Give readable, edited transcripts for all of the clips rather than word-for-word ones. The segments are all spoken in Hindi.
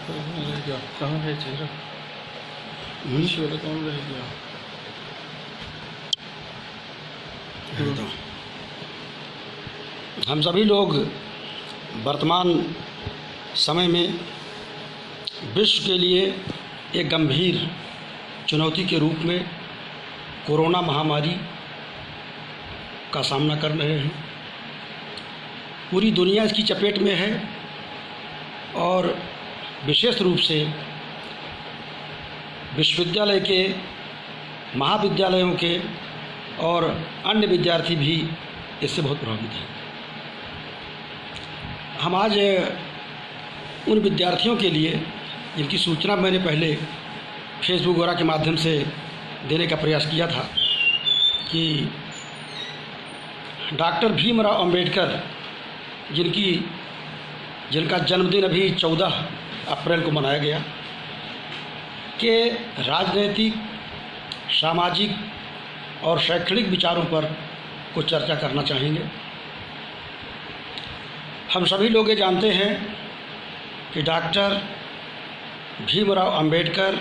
रह गया कहाँ है चेहरा पीछे वाला कौन रह गया। तो हम सभी लोग वर्तमान समय में विश्व के लिए एक गंभीर चुनौती के रूप में कोरोना महामारी का सामना कर रहे हैं। पूरी दुनिया इसकी चपेट में है और विशेष रूप से विश्वविद्यालय के, महाविद्यालयों के और अन्य विद्यार्थी भी इससे बहुत प्रभावित हैं। हम आज उन विद्यार्थियों के लिए जिनकी सूचना मैंने पहले फेसबुक वगैरह के माध्यम से देने का प्रयास किया था कि डॉक्टर भीमराव अंबेडकर जिनका जन्मदिन अभी 14 अप्रैल को मनाया गया, के राजनीतिक, सामाजिक और शैक्षणिक विचारों पर कुछ चर्चा करना चाहेंगे। हम सभी लोग ये जानते हैं कि डॉक्टर भीमराव अंबेडकर,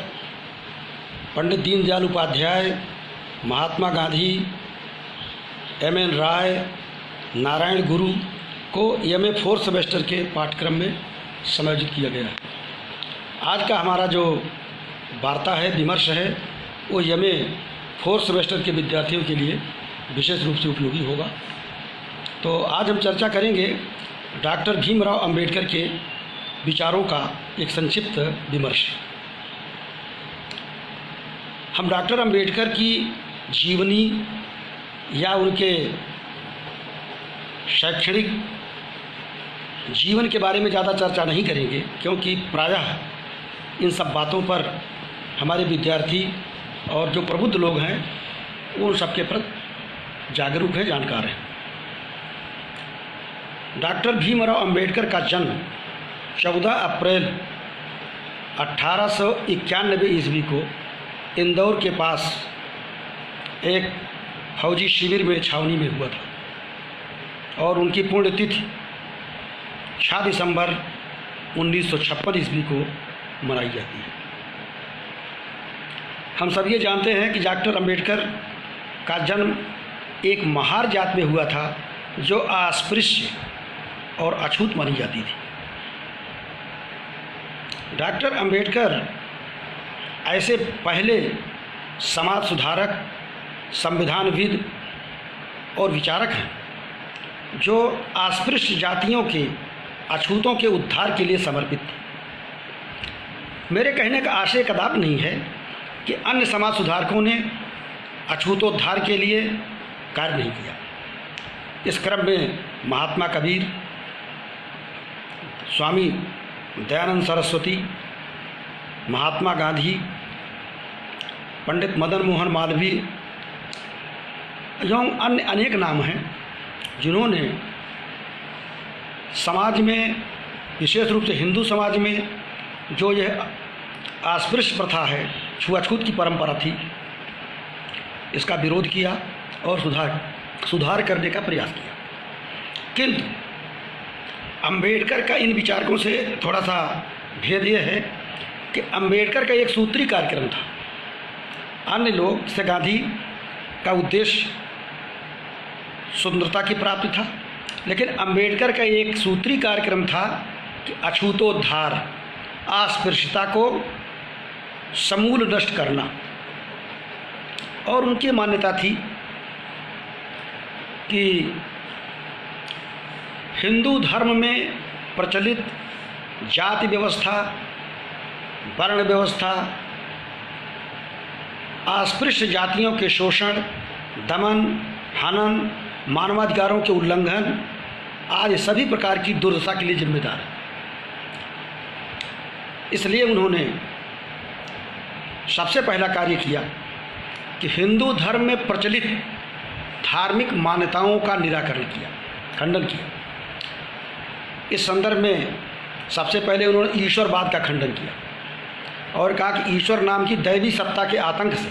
पंडित दीनदयाल उपाध्याय, महात्मा गांधी, एम.एन. राय, नारायण गुरु को एम.ए. 4th सेमेस्टर के पाठ्यक्रम में समायोजित किया गया है। आज का हमारा जो वार्ता है, विमर्श है, वो एम.ए. 4th सेमेस्टर के विद्यार्थियों के लिए विशेष रूप से उपयोगी होगा। तो आज हम चर्चा करेंगे डॉक्टर भीमराव अंबेडकर के विचारों का एक संक्षिप्त विमर्श। हम डॉक्टर अंबेडकर की जीवनी या उनके शैक्षणिक जीवन के बारे में ज़्यादा चर्चा नहीं करेंगे, क्योंकि प्रायः इन सब बातों पर हमारे विद्यार्थी और जो प्रबुद्ध लोग हैं वो सबके प्रति जागरूक हैं, जानकार हैं। डॉक्टर भीमराव अंबेडकर का जन्म 14 अप्रैल 1891 ईस्वी को इंदौर के पास एक फौजी शिविर में, छावनी में हुआ था और उनकी पुण्यतिथि 6 दिसंबर 1956 ईस्वी को मनाई जाती है। हम सब ये जानते हैं कि डॉक्टर अंबेडकर का जन्म एक महार जात में हुआ था जो अस्पृश्य और अछूत मानी जाती थी। डॉक्टर अंबेडकर ऐसे पहले समाज सुधारक, संविधानविद और विचारक हैं जो अस्पृश्य जातियों के, अछूतों के उद्धार के लिए समर्पित थे। मेरे कहने का आशय कदापि नहीं है कि अन्य समाज सुधारकों ने अछूतोद्धार के लिए कार्य नहीं किया। इस क्रम में महात्मा कबीर, स्वामी दयानंद सरस्वती, महात्मा गांधी, पंडित मदन मोहन मालवीय एवं अन्य अनेक नाम हैं जिन्होंने समाज में, विशेष रूप से हिंदू समाज में जो यह अस्पृश्य प्रथा है, छुआछूत की परंपरा थी, इसका विरोध किया और सुधार करने का प्रयास किया। किंतु अंबेडकर का इन विचारकों से थोड़ा सा भेद यह है कि अंबेडकर का एक सूत्री कार्यक्रम था। अन्य लोग से गांधी का उद्देश्य स्वतंत्रता की प्राप्ति था, लेकिन अंबेडकर का एक सूत्री कार्यक्रम था कि अछूतोद्धार, अस्पृश्यता को समूल नष्ट करना। और उनकी मान्यता थी कि हिंदू धर्म में प्रचलित जाति व्यवस्था, वर्ण व्यवस्था, अस्पृश्य जातियों के शोषण, दमन, हनन, मानवाधिकारों के उल्लंघन आदि सभी प्रकार की दुर्दशा के लिए जिम्मेदार है। इसलिए उन्होंने सबसे पहला कार्य किया कि हिंदू धर्म में प्रचलित धार्मिक मान्यताओं का निराकरण किया, खंडन किया। इस संदर्भ में सबसे पहले उन्होंने ईश्वरवाद का खंडन किया और कहा कि ईश्वर नाम की दैवी सत्ता के आतंक से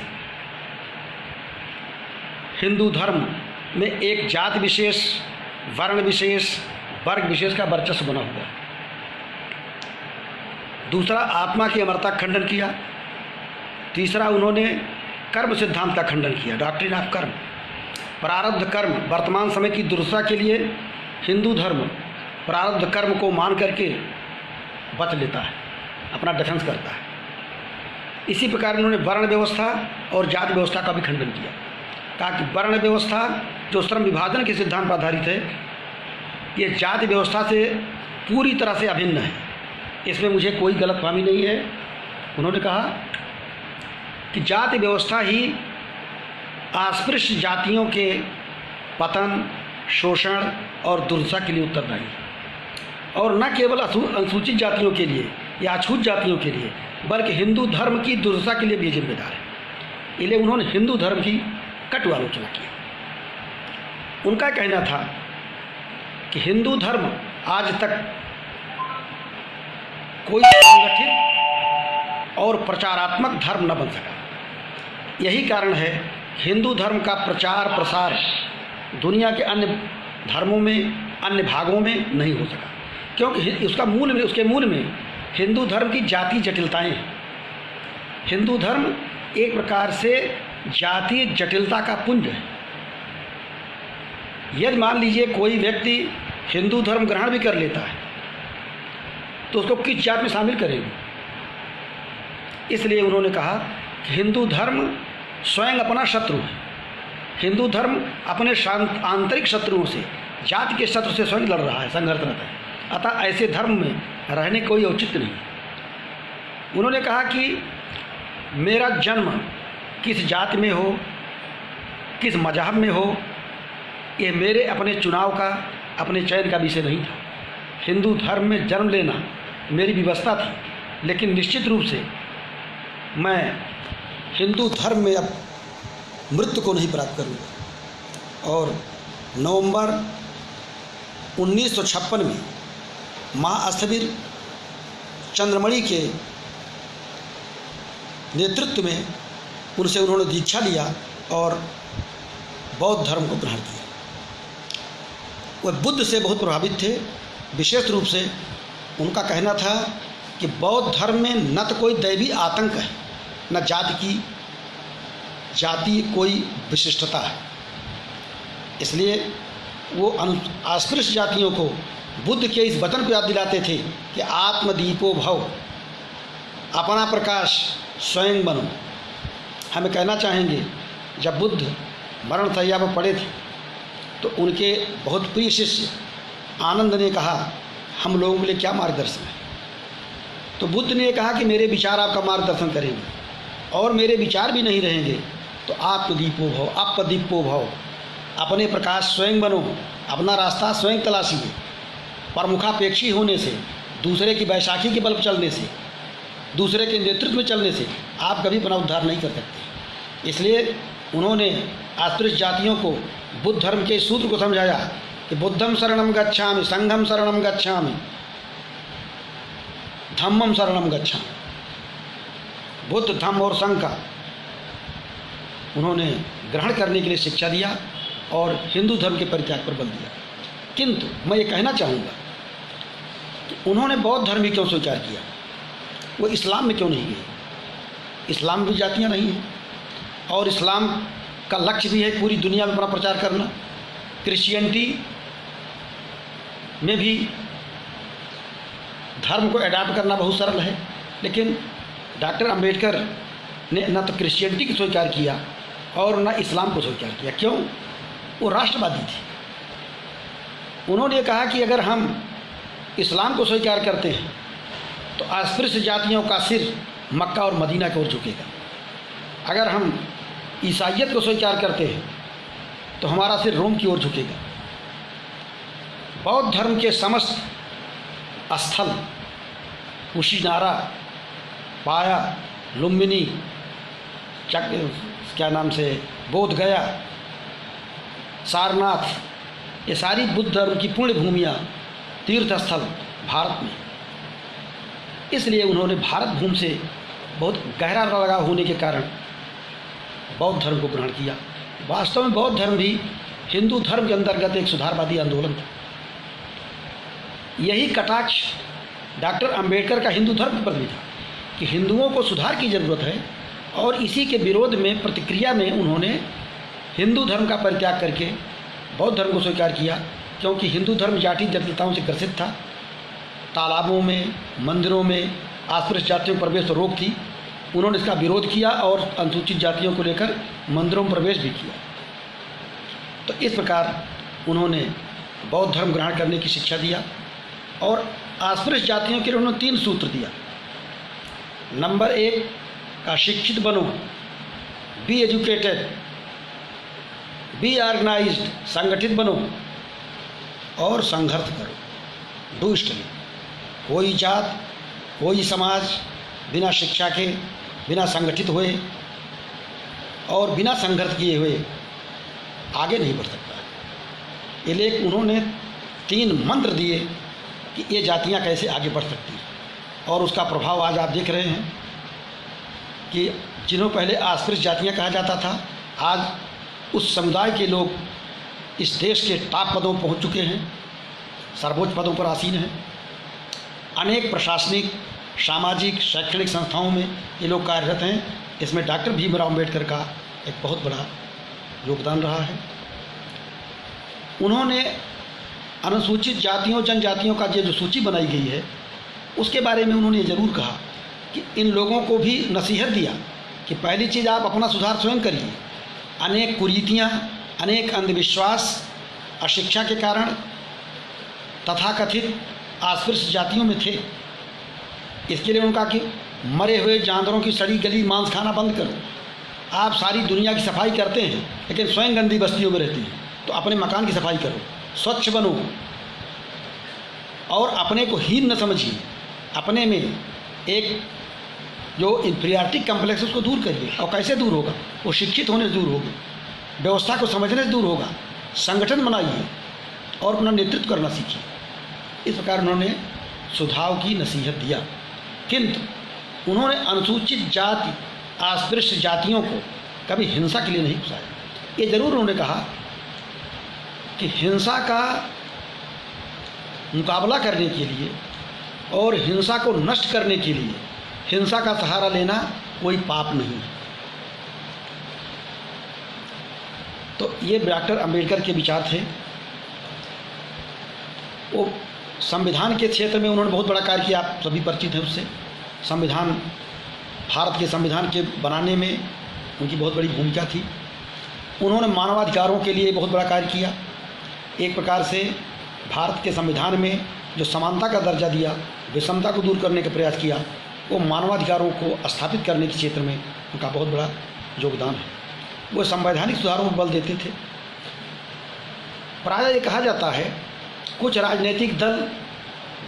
हिंदू धर्म में एक जात विशेष, वर्ण विशेष, वर्ग विशेष का वर्चस्व बना हुआ है। दूसरा आत्मा की अमरता का खंडन किया, तीसरा उन्होंने कर्म सिद्धांत का खंडन किया, डॉक्ट्रिन ऑफ कर्म। प्रारब्ध कर्म वर्तमान समय की दुर्दशा के लिए हिंदू धर्म प्रारब्ध कर्म को मान करके बच लेता है, अपना डिफेंस करता है। इसी प्रकार इन्होंने वर्ण व्यवस्था और जाति व्यवस्था का भी खंडन किया, कहा कि वर्ण व्यवस्था जो श्रम विभाजन के सिद्धांत पर आधारित है, ये जाति व्यवस्था से पूरी तरह से अभिन्न है, इसमें मुझे कोई गलतफहमी नहीं है। उन्होंने कहा कि जाति व्यवस्था ही अस्पृश्य जातियों के पतन, शोषण और दुर्दशा के लिए उत्तरदायी है, और न केवल अनुसूचित जातियों के लिए या अछूत जातियों के लिए, बल्कि हिंदू धर्म की दुर्दशा के लिए भी जिम्मेदार है। इसलिए उन्होंने हिंदू धर्म की कटु आलोचना की। उनका कहना था कि हिंदू धर्म आज तक कोई संगठित और प्रचारात्मक धर्म न बन सका। यही कारण है हिंदू धर्म का प्रचार प्रसार दुनिया के अन्य धर्मों में, अन्य भागों में नहीं हो सका, क्योंकि उसके मूल में हिंदू धर्म की जातीय जटिलताएं हैं। हिंदू धर्म एक प्रकार से जातीय जटिलता का पुंज है। यदि मान लीजिए कोई व्यक्ति हिंदू धर्म ग्रहण भी कर लेता है तो उसको किस जात में शामिल करेंगे। इसलिए उन्होंने कहा कि हिंदू धर्म स्वयं अपना शत्रु है। हिंदू धर्म अपने आंतरिक शत्रुओं से, जाति के शत्रु से स्वयं लड़ रहा है, संघर्षरत है। अतः ऐसे धर्म में रहने कोई औचित्य नहीं। उन्होंने कहा कि मेरा जन्म किस जाति में हो, किस मजहब में हो, ये मेरे अपने चुनाव का, अपने चयन का विषय नहीं था। हिंदू धर्म में जन्म लेना मेरी व्यवस्था थी, लेकिन निश्चित रूप से मैं हिंदू धर्म में अब मृत्यु को नहीं प्राप्त करूँगा। और नवंबर 1956 में माँ अस्थविर चंद्रमणि के नेतृत्व में उनसे उन्होंने दीक्षा लिया और बौद्ध धर्म को ग्रहण किया। वह बुद्ध से बहुत प्रभावित थे। विशेष रूप से उनका कहना था कि बौद्ध धर्म में न तो कोई दैवी आतंक है, न जाति कोई विशिष्टता है। इसलिए वो अस्पृश्य जातियों को बुद्ध के इस वचन को याद दिलाते थे कि आत्मदीपो भव, अपना प्रकाश स्वयं बनो। हमें कहना चाहेंगे, जब बुद्ध मरण शैया पर पड़े थे तो उनके बहुत प्रिय शिष्य आनंद ने कहा, हम लोगों के लिए क्या मार्गदर्शन है। तो बुद्ध ने कहा कि मेरे विचार आपका मार्गदर्शन करेंगे, और मेरे विचार भी नहीं रहेंगे तो आत्मदीपो भव, अपदीपो भव, अपने प्रकाश स्वयं बनो, अपना रास्ता स्वयं तलाशिए। प्रमुखापेक्षी होने से, दूसरे की बैसाखी के बल पर चलने से, दूसरे के नेतृत्व में चलने से आप कभी अपना उद्धार नहीं कर सकते। इसलिए उन्होंने अस्पृश्य जातियों को बुद्ध धर्म के सूत्र को समझाया कि बुद्धम शरणम गच्छामि, संघम शरणम गच्छामि, धम्मम शरणम गच्छामि। बुद्ध, धम्म और संघ का उन्होंने ग्रहण करने के लिए शिक्षा दिया और हिंदू धर्म के परित्याग पर बल दिया। किंतु मैं ये कहना चाहूँगा कि उन्होंने बौद्ध धर्म ही क्यों स्वीकार किया, वो इस्लाम में क्यों नहीं गए। इस्लाम में भी जातियाँ नहीं हैं, और इस्लाम का लक्ष्य भी है पूरी दुनिया में अपना प्रचार करना। क्रिश्चियनिटी में भी धर्म को अडॉप्ट करना बहुत सरल है, लेकिन डॉक्टर अंबेडकर ने न तो क्रिश्चियनिटी को स्वीकार किया और न इस्लाम को स्वीकार किया। क्यों? वो राष्ट्रवादी थे। उन्होंने कहा कि अगर हम इस्लाम को स्वीकार करते हैं तो अस्पृश्य जातियों का सिर मक्का और मदीना की ओर झुकेगा। अगर हम ईसाइयत को स्वीकार करते हैं तो हमारा सिर रोम की ओर झुकेगा। बौद्ध धर्म के समस्त स्थल कुशीनारा, पाया, लुम्बिनी, क्या नाम से, बोध गया, सारनाथ, ये सारी बुद्ध धर्म की पुण्य भूमियाँ, तीर्थ स्थल भारत में। इसलिए उन्होंने भारत भूमि से बहुत गहरा लगाव होने के कारण बौद्ध धर्म को ग्रहण किया। वास्तव में बौद्ध धर्म भी हिंदू धर्म के अंतर्गत एक सुधारवादी आंदोलन था। यही कटाक्ष डॉक्टर अंबेडकर का हिंदू धर्म पर भी था कि हिंदुओं को सुधार की ज़रूरत है, और इसी के विरोध में, प्रतिक्रिया में उन्होंने हिंदू धर्म का परित्याग करके बौद्ध धर्म को स्वीकार किया, क्योंकि हिंदू धर्म जाति जटिलताओं से ग्रसित था। तालाबों में, मंदिरों में अस्पृश्य जातियों पर प्रवेश रोक थी। उन्होंने इसका विरोध किया और अनुसूचित जातियों को लेकर मंदिरों में प्रवेश भी किया। तो इस प्रकार उन्होंने बौद्ध धर्म ग्रहण करने की शिक्षा दिया, और अस्पृश्य जातियों के लिए उन्होंने 3 सूत्र दिया। नंबर 1 का शिक्षित बनो, बी एजुकेटेड, बी ऑर्गेनाइज्ड, संगठित बनो और संघर्ष करो, डू स्टडी। कोई जात, कोई समाज बिना शिक्षा के, बिना संगठित हुए और बिना संघर्ष किए हुए आगे नहीं बढ़ सकता। ये लेख उन्होंने 3 मंत्र दिए कि ये जातियां कैसे आगे बढ़ सकती हैं, और उसका प्रभाव आज आप देख रहे हैं कि जिन्हों पहले अस्पृश्य जातियां कहा जाता था, आज उस समुदाय के लोग इस देश के टॉप पदों पर पहुंच चुके हैं, सर्वोच्च पदों पर आसीन हैं। अनेक प्रशासनिक, सामाजिक, शैक्षणिक संस्थाओं में ये लोग कार्यरत हैं। इसमें डॉक्टर भीमराव अम्बेडकर का एक बहुत बड़ा योगदान रहा है। उन्होंने अनुसूचित जातियों, जनजातियों का जो सूची बनाई गई है, उसके बारे में उन्होंने ये ज़रूर कहा कि इन लोगों को भी नसीहत दिया कि पहली चीज़ आप अपना सुधार स्वयं करिए। अनेक कुरीतियाँ, अनेक अंधविश्वास, अशिक्षा के कारण तथाकथित अस्पृश्य जातियों में थे। इसके लिए उन्होंने कहा कि मरे हुए जानवरों की सड़ी गली मांस खाना बंद करो। आप सारी दुनिया की सफाई करते हैं लेकिन स्वयं गंदी बस्तियों में रहती हैं, तो अपने मकान की सफाई करो, स्वच्छ बनो और अपने को हीन न समझिए। अपने में एक जो इंफीरियरिटी कम्प्लेक्स उसको दूर करिए। और कैसे दूर होगा? वो शिक्षित होने से दूर होगा, व्यवस्था को समझने से दूर होगा। संगठन बनाइए और अपना नेतृत्व करना सीखिए। इस प्रकार उन्होंने सुधार की नसीहत दिया, किंतु उन्होंने अनुसूचित जाति, अस्पृश्य जातियों को कभी हिंसा के लिए नहीं उकसाया। ये ज़रूर उन्होंने कहा कि हिंसा का मुकाबला करने के लिए और हिंसा को नष्ट करने के लिए हिंसा का सहारा लेना कोई पाप नहीं है। तो ये डॉक्टर अंबेडकर के विचार थे। वो संविधान के क्षेत्र में उन्होंने बहुत बड़ा कार्य किया, आप सभी परिचित हैं उससे। संविधान, भारत के संविधान के बनाने में उनकी बहुत बड़ी भूमिका थी। उन्होंने मानवाधिकारों के लिए बहुत बड़ा कार्य किया। एक प्रकार से भारत के संविधान में जो समानता का दर्जा दिया, विषमता को दूर करने का प्रयास किया, वो मानवाधिकारों को स्थापित करने के क्षेत्र में उनका बहुत बड़ा योगदान है। वो संवैधानिक सुधारों पर बल देते थे। प्रायः ये कहा जाता है, कुछ राजनीतिक दल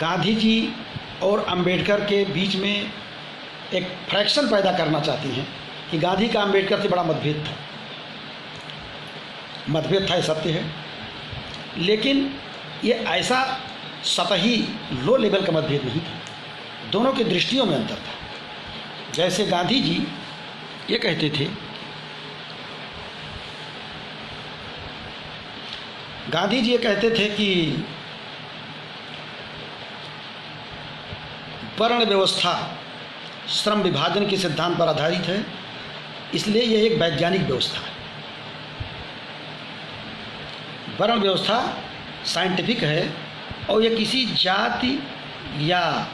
गांधी जी और अंबेडकर के बीच में एक फ्रैक्शन पैदा करना चाहती हैं कि गांधी का अंबेडकर से बड़ा मतभेद था। मतभेद था, ये सत्य है, लेकिन ये ऐसा सतही लो लेवल का मतभेद नहीं था। दोनों की दृष्टियों में अंतर था। जैसे गांधी जी ये कहते थे, गांधी जी ये कहते थे कि वर्ण व्यवस्था श्रम विभाजन के सिद्धांत पर आधारित है, इसलिए यह एक वैज्ञानिक व्यवस्था है। वर्ण व्यवस्था साइंटिफिक है और यह किसी जाति या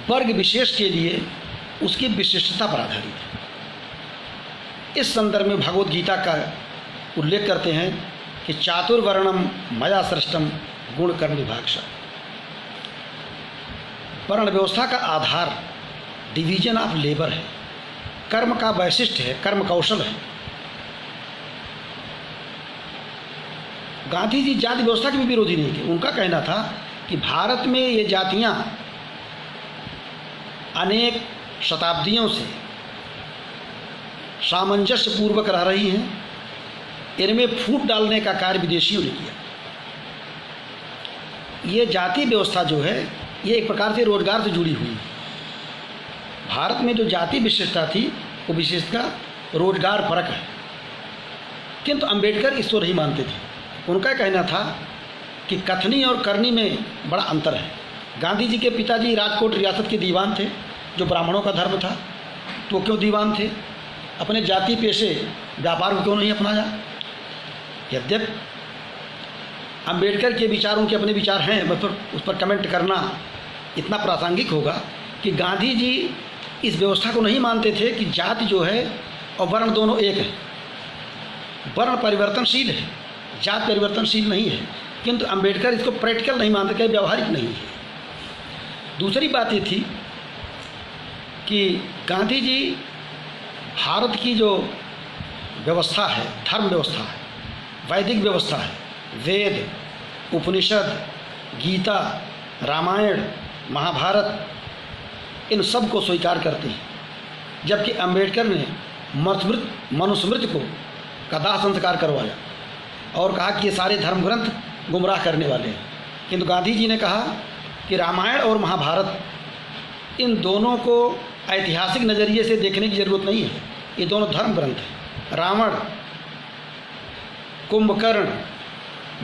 वर्ग विशेष के लिए उसकी विशिष्टता पर आधारित है। इस संदर्भ में भगवद गीता का उल्लेख करते हैं कि चातुर्वर्णम मया सृष्टम गुण कर्म विभागश। वर्ण व्यवस्था का आधार डिवीजन ऑफ लेबर है, कर्म का वैशिष्ट है, कर्म कौशल है। गांधी जी जाति व्यवस्था के भी विरोधी नहीं थे। उनका कहना था कि भारत में ये जातियां अनेक शताब्दियों से सामंजस्य पूर्वक रह रही हैं, इनमें फूट डालने का कार्य विदेशियों ने किया। ये जाति व्यवस्था जो है, ये एक प्रकार से रोजगार से जुड़ी हुई है। भारत में जो जाति विशेषता थी, वो विशेषता रोजगार परक है, किंतु अंबेडकर इसको नहीं मानते थे। उनका कहना था कि कथनी और करनी में बड़ा अंतर है। गांधी जी के पिताजी राजकोट रियासत के दीवान थे, जो ब्राह्मणों का धर्म था। तो क्यों दीवान थे? अपने जाति पेशे व्यापार को क्यों नहीं अपनाया? यद्यप अम्बेडकर के विचारों के अपने विचार हैं, उस पर कमेंट करना इतना प्रासंगिक होगा कि गांधी जी इस व्यवस्था को नहीं मानते थे कि जाति जो है और वर्ण दोनों एक है। वर्ण परिवर्तनशील है, जात परिवर्तनशील नहीं है। किंतु अम्बेडकर इसको प्रैक्टिकल नहीं मानते, कहीं व्यवहारिक नहीं है। दूसरी बात ये थी कि गांधी जी भारत की जो व्यवस्था है, धर्म व्यवस्था है, वैदिक व्यवस्था है, वेद, उपनिषद, गीता, रामायण, महाभारत, इन सब को स्वीकार करते हैं। जबकि अम्बेडकर ने मनुस्मृति को का दाह संस्कार करवाया और कहा कि ये सारे धर्म ग्रंथ गुमराह करने वाले हैं। किंतु गांधी जी ने कहा कि रामायण और महाभारत, इन दोनों को ऐतिहासिक नज़रिए से देखने की ज़रूरत नहीं है, ये दोनों धर्म ग्रंथ हैं। रावण, कुंभकर्ण,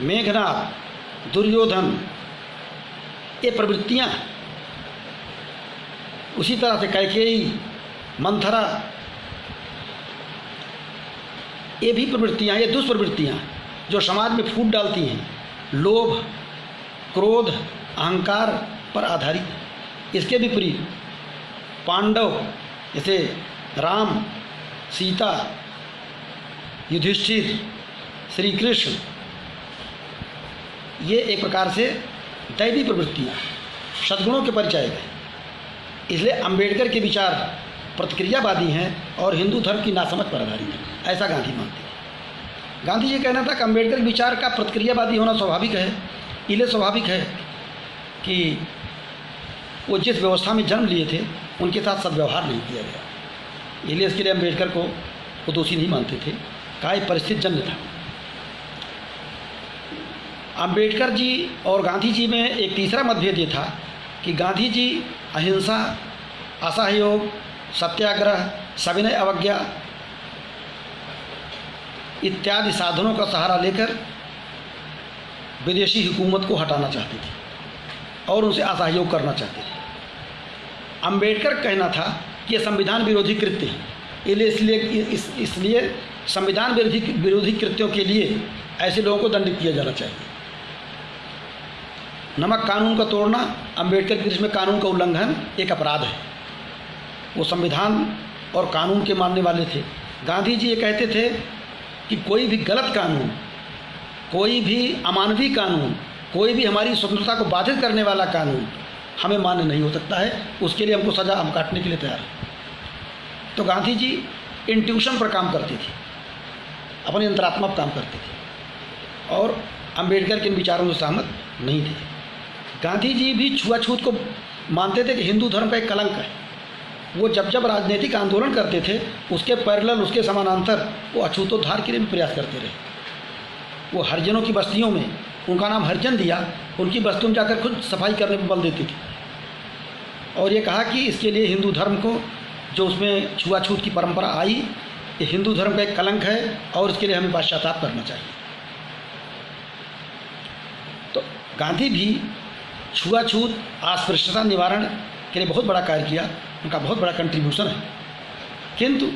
मेघनाद, दुर्योधन, ये प्रवृत्तियाँ हैं। उसी तरह से कैकेयी, मंथरा, ये भी प्रवृत्तियाँ, ये दुष्प्रवृत्तियाँ जो समाज में फूट डालती हैं, लोभ, क्रोध, अहंकार पर आधारित। इसके विपरीत पांडव, जैसे राम, सीता, युधिष्ठिर, श्री कृष्ण, ये एक प्रकार से दैवी प्रवृत्तियाँ, सद्गुणों के परिचायक हैं। इसलिए अम्बेडकर के विचार प्रतिक्रियावादी हैं और हिंदू धर्म की नासमझ पर आधारित है, ऐसा गांधी मानते हैं। गांधी जी कहना था कि अम्बेडकर विचार का प्रतिक्रियावादी होना स्वाभाविक है। इसलिए स्वाभाविक है कि वो जिस व्यवस्था में जन्म लिए थे उनके साथ सद्व्यवहार नहीं किया गया। इसलिए इसके लिए अम्बेडकर को वो दोषी नहीं मानते थे, कहा यह परिस्थिति जन्य था। अम्बेडकर जी और गांधी जी में एक तीसरा मतभेद ये था कि गांधी जी अहिंसा, असहयोग, सत्याग्रह, सविनय अवज्ञा इत्यादि साधनों का सहारा लेकर विदेशी हुकूमत को हटाना चाहते थे और उनसे असहयोग करना चाहते थे। अम्बेडकर का कहना था कि ये संविधान विरोधी कृत्य है, इसलिए संविधान विरोधी कृत्यों के लिए ऐसे लोगों को दंडित किया जाना चाहिए। नमक कानून का तोड़ना अम्बेडकर की दृष्टि में कानून का उल्लंघन एक अपराध है। वो संविधान और कानून के मानने वाले थे। गांधी जी ये कहते थे कि कोई भी गलत कानून, कोई भी अमानवीय कानून, कोई भी हमारी स्वतंत्रता को बाधित करने वाला कानून हमें मान्य नहीं हो सकता है, उसके लिए हमको सज़ा हम काटने के लिए तैयार हैं। तो गांधी जी इंट्यूशन पर काम करते थे, अपने अंतरात्मा पर काम करते थे और अम्बेडकर के इन विचारों से सहमत नहीं थे। गांधी जी भी छुआछूत को मानते थे कि हिंदू धर्म का एक कलंक है। वो जब जब राजनीतिक आंदोलन करते थे उसके पैरेलल, उसके समानांतर वो अछूतोद्धार के लिए भी प्रयास करते रहे। वो हरिजनों की बस्तियों में, उनका नाम हरिजन दिया, उनकी बस्तियों में जाकर खुद सफाई करने पर बल देती थी और ये कहा कि इसके लिए हिंदू धर्म को, जो उसमें छुआछूत की परंपरा आई, ये हिंदू धर्म का एक कलंक है और इसके लिए हमें पश्चाताप करना चाहिए। तो गांधी भी छुआछूत, अस्पृश्यता निवारण के लिए बहुत बड़ा कार्य किया, उनका बहुत बड़ा कंट्रीब्यूशन है। किंतु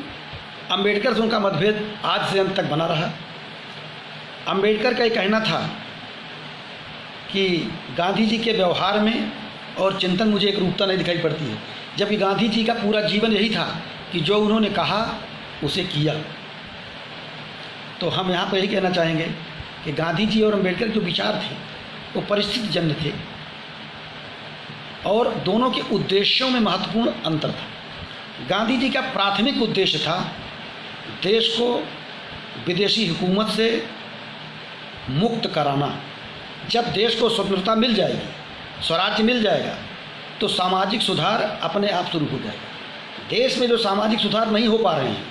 अम्बेडकर से उनका मतभेद आज से अंत तक बना रहा। अम्बेडकर का ये कहना था कि गांधी जी के व्यवहार में और चिंतन मुझे एक रूपता नहीं दिखाई पड़ती है, जबकि गांधी जी का पूरा जीवन यही था कि जो उन्होंने कहा उसे किया। तो हम यहाँ पर यही कहना चाहेंगे कि गांधी जी और अम्बेडकर के जो विचार थे वो परिस्थिति जन्य थे और दोनों के उद्देश्यों में महत्वपूर्ण अंतर था। गांधी जी का प्राथमिक उद्देश्य था देश को विदेशी हुकूमत से मुक्त कराना। जब देश को स्वतंत्रता मिल जाएगी, स्वराज्य मिल जाएगा, तो सामाजिक सुधार अपने आप शुरू हो जाएगा। देश में जो सामाजिक सुधार नहीं हो पा रहे हैं,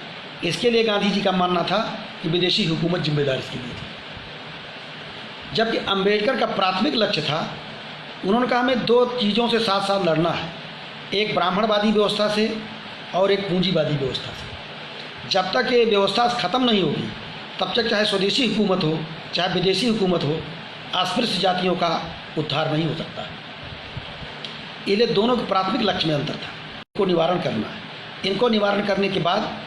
इसके लिए गांधी जी का मानना था कि विदेशी हुकूमत जिम्मेदार इसके लिए थी। जबकि अम्बेडकर का प्राथमिक लक्ष्य था, उन्होंने कहा हमें दो चीज़ों से साथ साथ लड़ना है, एक ब्राह्मणवादी व्यवस्था से और एक पूंजीवादी व्यवस्था से। जब तक ये व्यवस्था ख़त्म नहीं होगी तब तक चाहे स्वदेशी हुकूमत हो चाहे विदेशी हुकूमत हो, अस्पृश्य जातियों का उद्धार नहीं हो सकता। ये दोनों के प्राथमिक लक्ष्य में अंतर था। इनको निवारण करना है। इनको निवारण करने के बाद